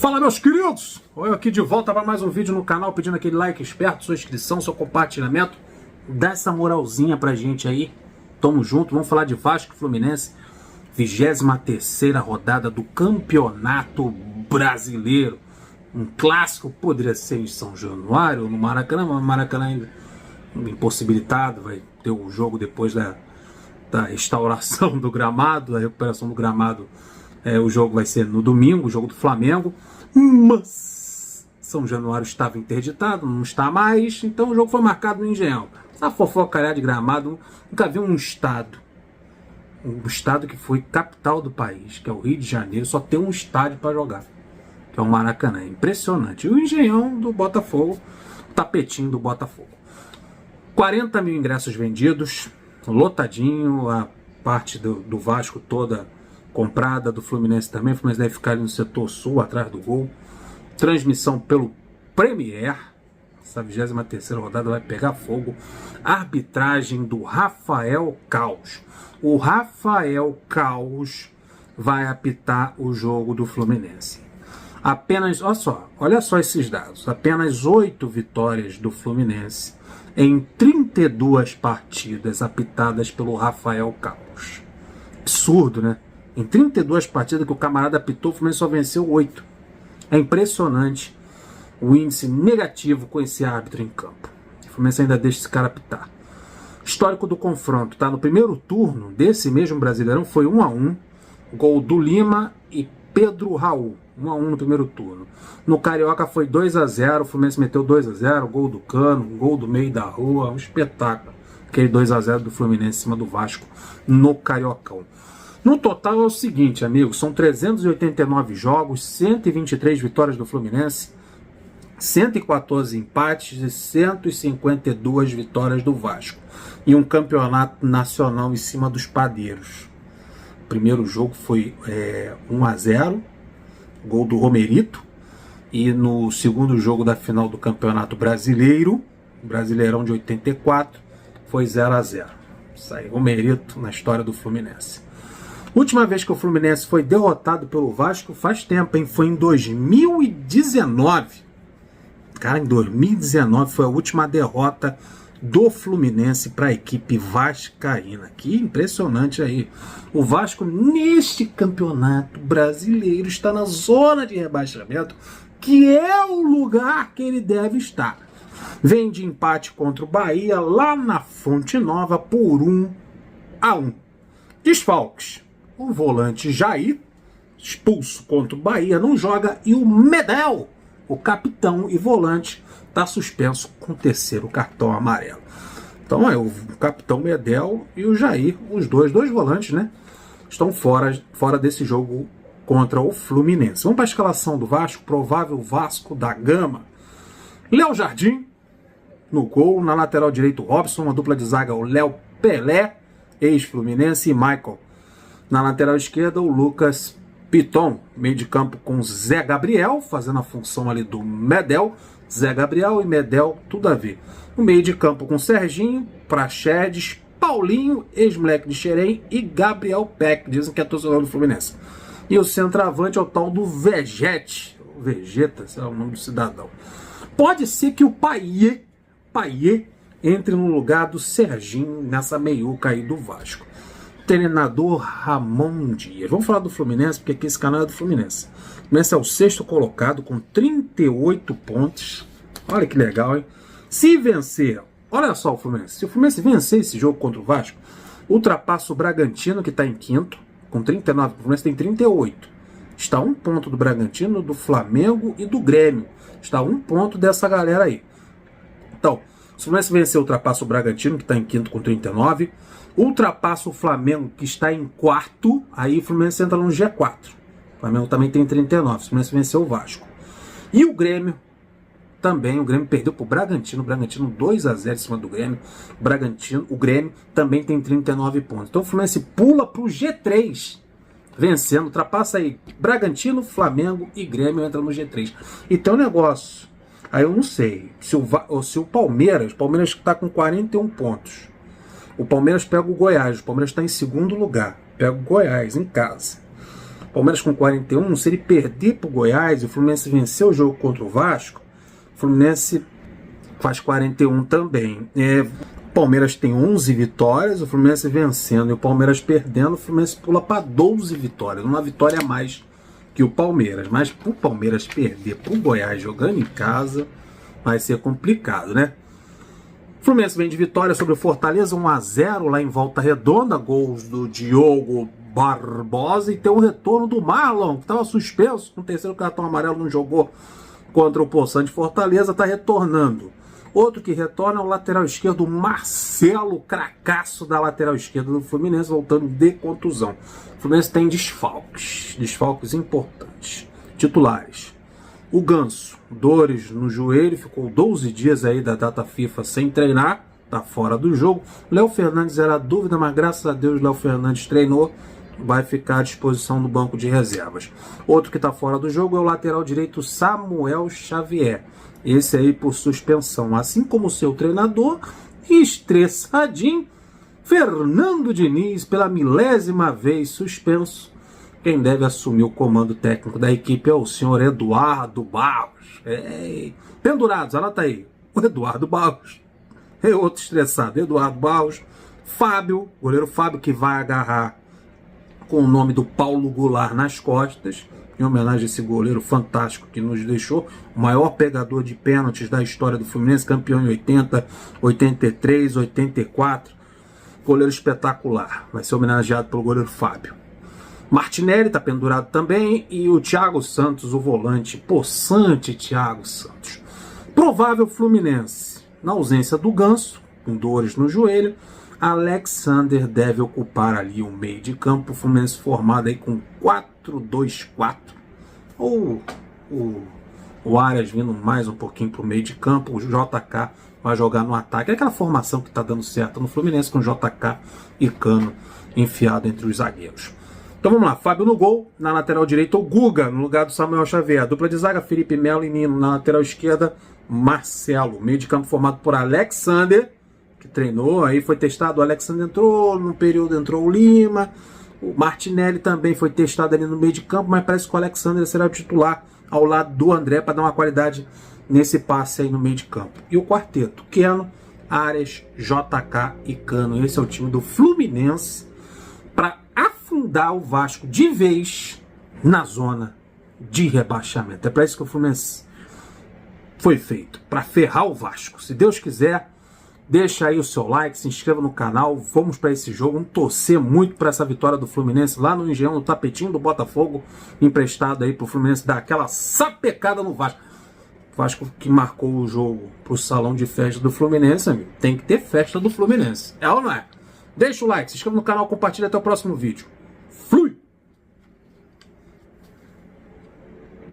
Fala, meus queridos! Eu aqui de volta para mais um vídeo no canal, pedindo aquele like esperto, sua inscrição, seu compartilhamento. Dá essa moralzinha pra gente aí. Tamo junto, vamos falar de Vasco e Fluminense. 23ª rodada do Campeonato Brasileiro. Um clássico, poderia ser em São Januário, no Maracanã, mas o Maracanã ainda impossibilitado. Vai ter o jogo depois da restauração do gramado, da recuperação do gramado. O jogo vai ser no domingo, o jogo do Flamengo, mas São Januário estava interditado, não está mais, então o jogo foi marcado no Engenhão. Essa fofocalhada de gramado, nunca vi um estado que foi capital do país, que é o Rio de Janeiro, só tem um estádio para jogar, que é o Maracanã. Impressionante. E o Engenhão do Botafogo, o tapetinho do Botafogo. 40 mil ingressos vendidos, lotadinho, a parte do Vasco toda comprada, do Fluminense também. O Fluminense deve ficar ali no setor sul, atrás do gol. Transmissão pelo Premier. Essa 23ª rodada vai pegar fogo. Arbitragem do Rafael Caos. O Rafael Caos vai apitar o jogo do Fluminense. Apenas, olha só esses dados. Apenas 8 vitórias do Fluminense em 32 partidas apitadas pelo Rafael Caos. Absurdo, né? Em 32 partidas que o camarada apitou, o Fluminense só venceu 8. É impressionante o índice negativo com esse árbitro em campo. O Fluminense ainda deixa esse cara apitar. Histórico do confronto, tá? No primeiro turno desse mesmo Brasileirão foi 1-1. Gol do Lima e Pedro Raul. 1-1 no primeiro turno. No Carioca foi 2-0. O Fluminense meteu 2-0. Gol do Cano, gol do meio da rua. Um espetáculo. Aquele 2-0 do Fluminense em cima do Vasco no Cariocão. No total é o seguinte, amigos, são 389 jogos, 123 vitórias do Fluminense, 114 empates e 152 vitórias do Vasco. E um campeonato nacional em cima dos padeiros. O primeiro jogo foi 1-0, gol do Romerito. E no segundo jogo da final do Campeonato Brasileiro, Brasileirão de 84, foi 0-0. Isso aí, Romerito na história do Fluminense. Última vez que o Fluminense foi derrotado pelo Vasco faz tempo, hein? Foi em 2019. Cara, em 2019 foi a última derrota do Fluminense para a equipe vascaína. Que impressionante aí. O Vasco, neste campeonato brasileiro, está na zona de rebaixamento, que é o lugar que ele deve estar. Vem de empate contra o Bahia, lá na Fonte Nova, por 1-1. Desfalques. O volante Jair, expulso contra o Bahia, não joga. E o Medel, o capitão e volante, está suspenso com o 3º cartão amarelo. Então o capitão Medel e o Jair, os dois volantes, né, estão fora desse jogo contra o Fluminense. Vamos para a escalação do Vasco. Provável Vasco da Gama. Léo Jardim no gol. Na lateral direito, Robson. Uma dupla de zaga, o Léo Pelé, ex-Fluminense, e Michael. Na lateral esquerda, o Lucas Piton. Meio de campo com Zé Gabriel, fazendo a função ali do Medel. Zé Gabriel e Medel, tudo a ver. No meio de campo com Serginho, Praxedes, Paulinho, ex-moleque de Xerém, e Gabriel Peck, dizem que é torcedor do Fluminense. E o centroavante é o tal do Vegete. Vegeta, será o nome do cidadão. Pode ser que o Paier entre no lugar do Serginho nessa meiuca aí do Vasco. Treinador Ramon Dias. Vamos falar do Fluminense, porque aqui esse canal é do Fluminense. O Fluminense é o 6º colocado com 38 pontos. Olha que legal, hein? Se vencer, olha só o Fluminense. Se o Fluminense vencer esse jogo contra o Vasco, ultrapassa o Bragantino, que está em 5º, com 39. O Fluminense tem 38. Está a 1 ponto do Bragantino, do Flamengo e do Grêmio. Está a 1 ponto dessa galera aí. Então, se o Fluminense vencer, ultrapassa o Bragantino, que está em 5º com 39. Ultrapassa o Flamengo, que está em 4º. Aí o Fluminense entra no G4. O Flamengo também tem 39. O Fluminense venceu o Vasco. E o Grêmio também. O Grêmio perdeu para o Bragantino. O Bragantino 2-0 em cima do Grêmio. O Grêmio também tem 39 pontos. Então o Fluminense pula para o G3. Vencendo. Ultrapassa aí Bragantino, Flamengo e Grêmio, entra no G3. E tem um negócio. Aí eu não sei. Se o Palmeiras está com 41 pontos. O Palmeiras pega o Goiás. O Palmeiras está em 2º lugar. Pega o Goiás em casa. Palmeiras com 41, se ele perder para o Goiás e o Fluminense vencer o jogo contra o Vasco, o Fluminense faz 41 também. O Palmeiras tem 11 vitórias, o Fluminense vencendo e o Palmeiras perdendo, o Fluminense pula para 12 vitórias, uma vitória a mais que o Palmeiras. Mas para o Palmeiras perder para o Goiás jogando em casa, vai ser complicado, né? O Fluminense vem de vitória sobre o Fortaleza, 1-0 lá em Volta Redonda, gols do Diogo Barbosa, e tem um retorno do Marlon, que estava suspenso, com o terceiro cartão amarelo, não jogou contra o Poçante Fortaleza, está retornando. Outro que retorna é o lateral esquerdo Marcelo, cracaço da lateral esquerda do Fluminense, voltando de contusão. O Fluminense tem desfalques importantes. Titulares: o Ganso, dores no joelho, ficou 12 dias aí da data FIFA sem treinar, tá fora do jogo. Léo Fernandes era a dúvida, mas graças a Deus Léo Fernandes treinou, vai ficar à disposição no banco de reservas. Outro que está fora do jogo é o lateral direito Samuel Xavier. Esse aí por suspensão, assim como o seu treinador, estressadinho, Fernando Diniz, pela 1000ª vez suspenso. Quem deve assumir o comando técnico da equipe é o senhor Eduardo Barros. Pendurados, anota aí. O Eduardo Barros. É outro estressado. Eduardo Barros. Fábio, goleiro Fábio, que vai agarrar com o nome do Paulo Goulart nas costas, em homenagem a esse goleiro fantástico que nos deixou, o maior pegador de pênaltis da história do Fluminense, campeão em 80, 83, 84. Goleiro espetacular. Vai ser homenageado pelo goleiro Fábio. Martinelli está pendurado também, e o Thiago Santos, o volante, possante Thiago Santos. Provável Fluminense, na ausência do Ganso, com dores no joelho, Alexander deve ocupar ali o meio de campo, o Fluminense formado aí com 4-2-4, ou o Arias vindo mais um pouquinho para o meio de campo, o JK vai jogar no ataque, é aquela formação que está dando certo no Fluminense, com JK e Cano enfiado entre os zagueiros. Então vamos lá, Fábio no gol, na lateral direita o Guga, no lugar do Samuel Xavier. Dupla de zaga, Felipe Melo e Nino. Na lateral esquerda, Marcelo. Meio de campo formado por Alexander, que treinou, aí foi testado, o Alexander entrou, no período entrou o Lima. O Martinelli também foi testado ali no meio de campo, mas parece que o Alexander será o titular ao lado do André para dar uma qualidade nesse passe aí no meio de campo. E o quarteto, Keno, Arias, JK e Cano. Esse é o time do Fluminense para afundar o Vasco de vez na zona de rebaixamento. É para isso que o Fluminense foi feito, para ferrar o Vasco. Se Deus quiser, deixa aí o seu like, se inscreva no canal, vamos para esse jogo, vamos torcer muito para essa vitória do Fluminense lá no Engenhão, no tapetinho do Botafogo, emprestado aí para o Fluminense dar aquela sapecada no Vasco. Vasco que marcou o jogo pro salão de festa do Fluminense, amigo. Tem que ter festa do Fluminense. É ou não é? Deixa o like, se inscreva no canal, compartilha, até o próximo vídeo.